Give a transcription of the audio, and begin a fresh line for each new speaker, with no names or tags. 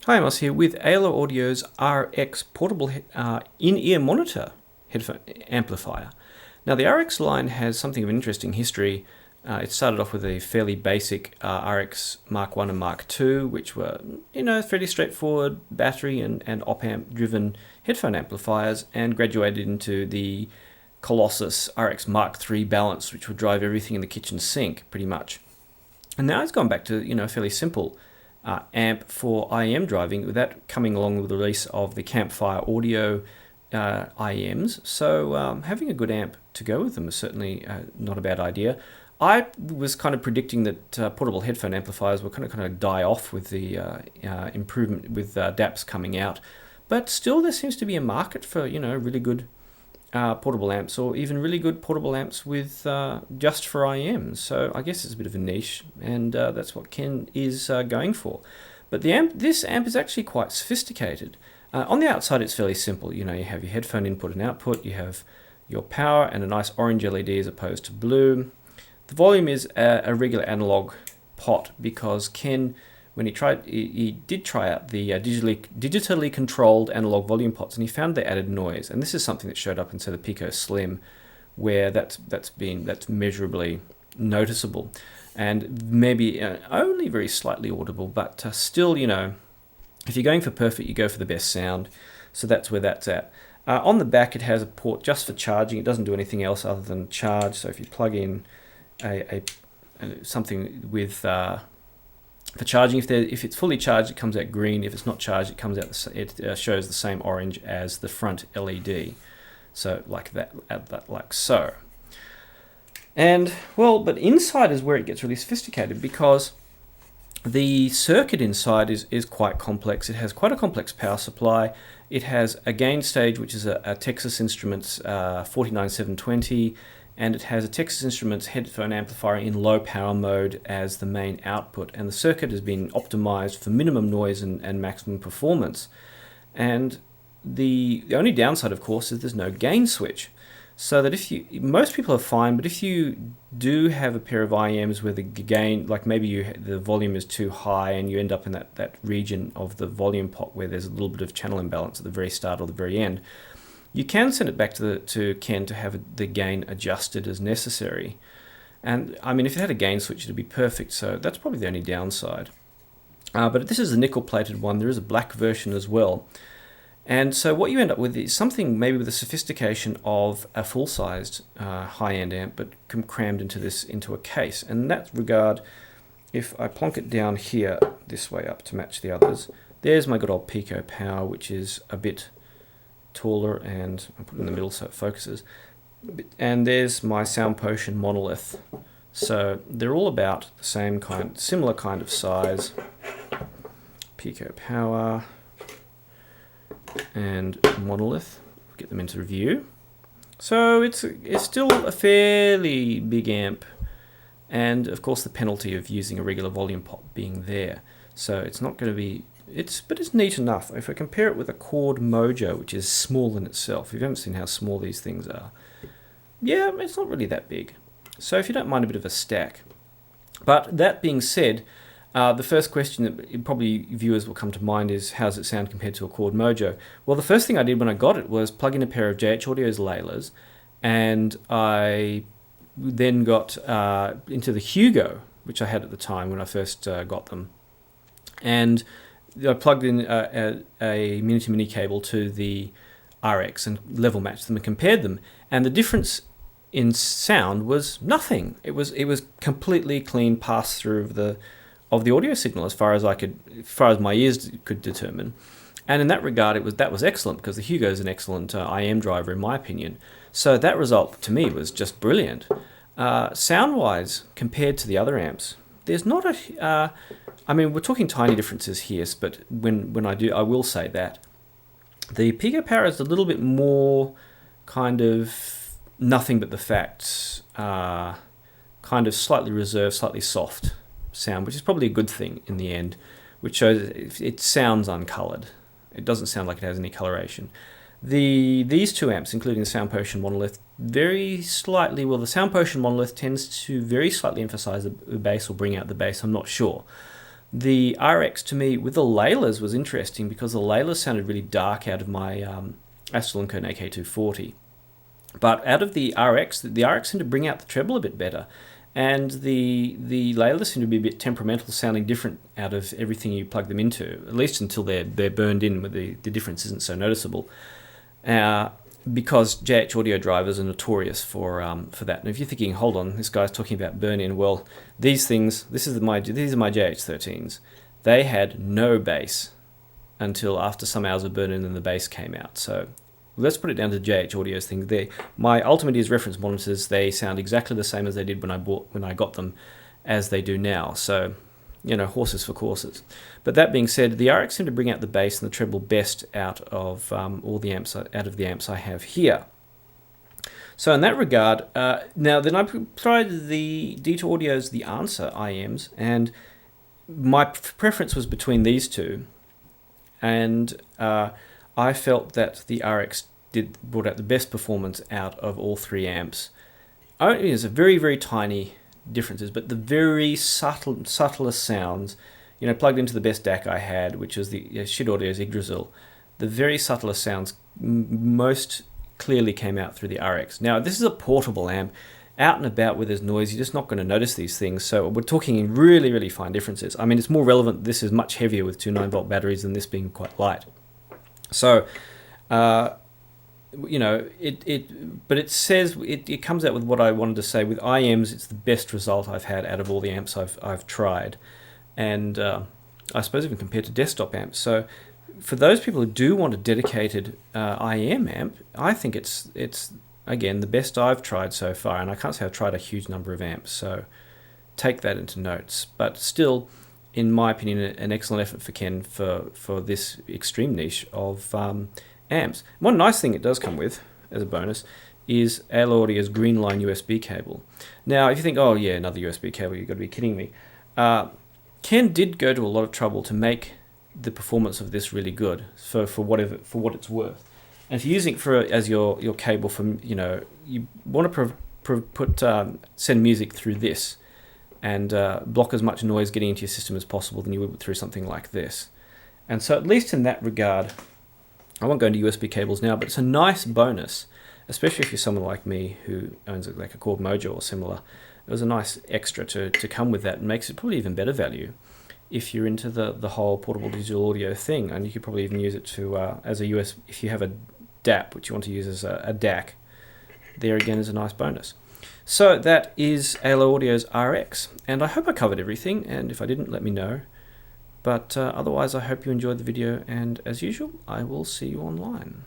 Hi, Amos here with ALO Audio's RX portable in-ear monitor headphone amplifier. Now the RX line has something of an interesting history. It started off with a fairly basic RX Mark 1 and Mark 2, which were, fairly straightforward battery and op-amp driven headphone amplifiers, and graduated into the Colossus RX Mark 3 balance, which would drive everything in the kitchen sink pretty much. And now it's gone back to, a fairly simple amp for IEM driving, with that coming along with the release of the Campfire Audio IEMs. So having a good amp to go with them is certainly not a bad idea. I was kind of predicting that portable headphone amplifiers were kind of die off with the improvement with DAPs coming out, but still there seems to be a market for really good portable amps, or even really good portable amps with just for IEMs. So I guess it's a bit of a niche, and that's what Ken is going for. But this amp is actually quite sophisticated. On the outside, it's fairly simple. You have your headphone input and output. You have your power and a nice orange LED as opposed to blue. The volume is a regular analog pot, because Ken, when he did try out the digitally controlled analog volume pots, and he found they added noise. And this is something that showed up in, say, the Pico Slim, where that's measurably noticeable, and maybe only very slightly audible, but still, if you're going for perfect, you go for the best sound. So that's where that's at. On the back, it has a port just for charging. It doesn't do anything else other than charge. So if you plug in something with for charging, if it's fully charged, it comes out green. If it's not charged, it comes out. It shows the same orange as the front LED. So like that, like so. And but inside is where it gets really sophisticated, because the circuit inside is quite complex. It has quite a complex power supply. It has a gain stage, which is a Texas Instruments 49720. And it has a Texas Instruments headphone amplifier in low power mode as the main output. And the circuit has been optimized for minimum noise and maximum performance. And the only downside, of course, is there's no gain switch. So that most people are fine, but if you do have a pair of IEMs where the gain, like maybe the volume is too high and you end up in that region of the volume pot where there's a little bit of channel imbalance at the very start or the very end, you can send it back to Ken to have the gain adjusted as necessary. And I mean, if it had a gain switch, it'd be perfect. So that's probably the only downside. But this is a nickel-plated one. There is a black version as well. And so what you end up with is something maybe with the sophistication of a full-sized high-end amp, but crammed into a case. And in that regard, if I plonk it down here this way up to match the others, there's my good old Pico Power, which is a bit taller, and I'll put it in the middle so it focuses. And there's my Sound Potion Monolith. So they're all about the similar kind of size. Pico Power and Monolith. Get them into review. So it's still a fairly big amp, and of course the penalty of using a regular volume pot being there. So it's not going to be. But it's neat enough. If I compare it with a Chord Mojo, which is small in itself, if you haven't seen how small these things are, yeah, it's not really that big. So if you don't mind a bit of a stack. But that being said, the first question that probably viewers will come to mind is, how does it sound compared to a Chord Mojo? Well, the first thing I did when I got it was plug in a pair of JH Audio's Laylas, and I then got into the Hugo, which I had at the time when I first got them. And I plugged in a mini-to-mini cable to the RX and level matched them and compared them, and the difference in sound was nothing. It was completely clean pass through of the audio signal as far as my ears could determine. And in that regard, that was excellent, because the Hugo is an excellent IEM driver in my opinion. So that result to me was just brilliant. Sound-wise, compared to the other amps, there's not a. I mean, we're talking tiny differences here, but when I will say that the Pico Power is a little bit more kind of nothing but the facts, kind of slightly reserved, slightly soft sound, which is probably a good thing in the end, which shows it sounds uncolored. It doesn't sound like it has any coloration. These two amps, including the Sound Potion Monolith, very slightly, the Sound Potion Monolith tends to very slightly emphasize the bass or bring out the bass, I'm not sure. The RX to me with the Laylas was interesting because the Laylas sounded really dark out of my Astrolink AK240. But out of the RX seemed to bring out the treble a bit better. And the Laylas seem to be a bit temperamental, sounding different out of everything you plug them into, at least until they're burned in, where the difference isn't so noticeable. Because JH audio drivers are notorious for that. And if you're thinking, hold on, this guy's talking about burn-in, well, these are my JH13s. They had no bass until after some hours of burn-in, and the bass came out. So let's put it down to JH Audio's thing. My Ultimate Ears reference monitors, they sound exactly the same as they did when I got them, as they do now. So, horses for courses. But that being said, the RX seemed to bring out the bass and the treble best out of all the amps I have here. So in that regard, now then I tried the D2 Audio's The Answer IEMs, and my preference was between these two, and I felt that the RX brought out the best performance out of all three amps. Only there's a very, very tiny differences, but the very subtlest sounds, plugged into the best DAC I had, which was the Shit Audio's Yggdrasil, the very subtlest sounds most clearly came out through the RX. Now, this is a portable amp. Out and about where there's noise, you're just not going to notice these things. So we're talking in really, really fine differences. I mean, it's more relevant. This is much heavier with two 9-volt batteries than this being quite light. So, but it comes out with what I wanted to say. With IEMs, it's the best result I've had out of all the amps I've tried, and I suppose even compared to desktop amps. So, for those people who do want a dedicated IEM amp, I think it's again the best I've tried so far, and I can't say I've tried a huge number of amps. So, take that into notes. But still, in my opinion, an excellent effort for Ken for this extreme niche of amps. One nice thing it does come with, as a bonus, is ALO Audio's green line USB cable. Now, if you think, oh yeah, another USB cable, you've got to be kidding me. Ken did go to a lot of trouble to make the performance of this really good, for what it's worth. And if you're using it as your cable from, you want to send music through this, and block as much noise getting into your system as possible than you would through something like this. And so at least in that regard, I won't go into USB cables now, but it's a nice bonus, especially if you're someone like me who owns like a Korg Mojo or similar. It was a nice extra to come with that, and makes it probably even better value if you're into the whole portable digital audio thing. And you could probably even use it to as a US, if you have a DAP which you want to use as a DAC. There again is a nice bonus. So that is ALO Audio's RX, and I hope I covered everything, and if I didn't, let me know. But otherwise, I hope you enjoyed the video, and as usual, I will see you online.